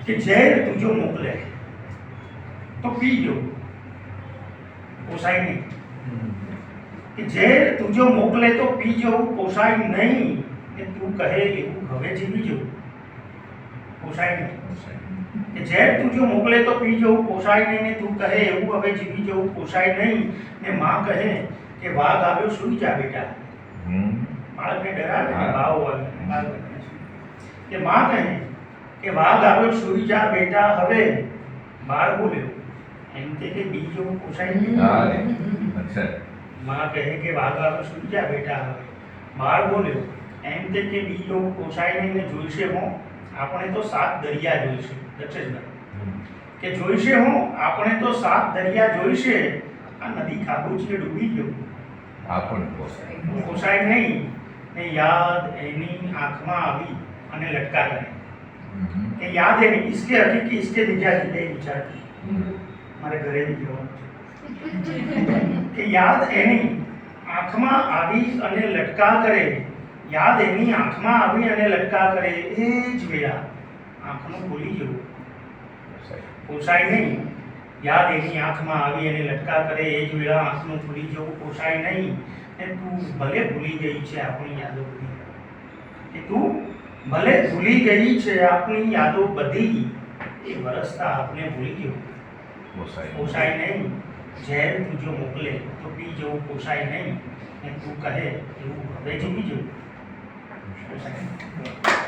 કે ઝેર તું જો મોકલે તો પી જો, પોસાય નહીં. કે ઝેર તું જો મોકલે તો પી જવું, પોસાય નહીં. કે તું કહે એવું હવે જીવી જવું, પોસાય નહીં. કે ઝેર તું જો મોકલે તો પી જવું, પોસાય નહીં. ને તું કહે એવું હવે જીવી જવું, પોસાય નહીં. ને માં કહે કે વાઘ આવ્યો સૂઈ જા બેટા. બાળકને ડરાવે ને ભાવ આવે. કે માં કહે કે વાઘ આવ્યો સૂઈ જા બેટા. હવે બાળ બોલ્યો એમ કે બી જવું, પોસાય નહીં. માં કહે કે વાઘ આવ્યો સૂઈ જા બેટા. હવે બાળ બોલ્યો એમ કે બી જવું, પોસાય નહીં. ને જોઈશે હું આપણે તો 7 દરિયા જોઈશે. દક્ષેશભાઈ કે જોઈશે હું આપણે તો 7 દરિયા જોઈશે. આ નદી ખાબોચીએ ડૂબી ગયો, પોસાય નહીં. ને યાદ એની આંખમાં આવી અને લટકા કરે. કે યાદ એની इसके हकीकी इसके બીજા જુદે વિચારતી. મારે ઘરે બી જવાનું છે. કે યાદ એની આંખમાં આવી અને લટકા કરે. યાદ એની આંખમાં આવી અને લટકા કરે. એ જ વેળા આંખનું ખુલી જવું, પોસાય નહીં. યાદ એની આંખમાં આવી અને લટકા કરે. એ જ વેળા આંખનું ખુલી જવું, પોસાય નહીં. ને તું ભલે ભૂલી ગઈ છે આપણી યાદો બધી. કે તું ભલે ભૂલી ગઈ છે આપણી યાદો બધી. એ વરસતા આપણે ભૂલી જવું, પોસાય નહીં. ઝેર તું જો મોકલે તો પી જવું, પોસાય નહીં. ને તું કહે એવું હવે જીવી જવું, પોસાય નહીં.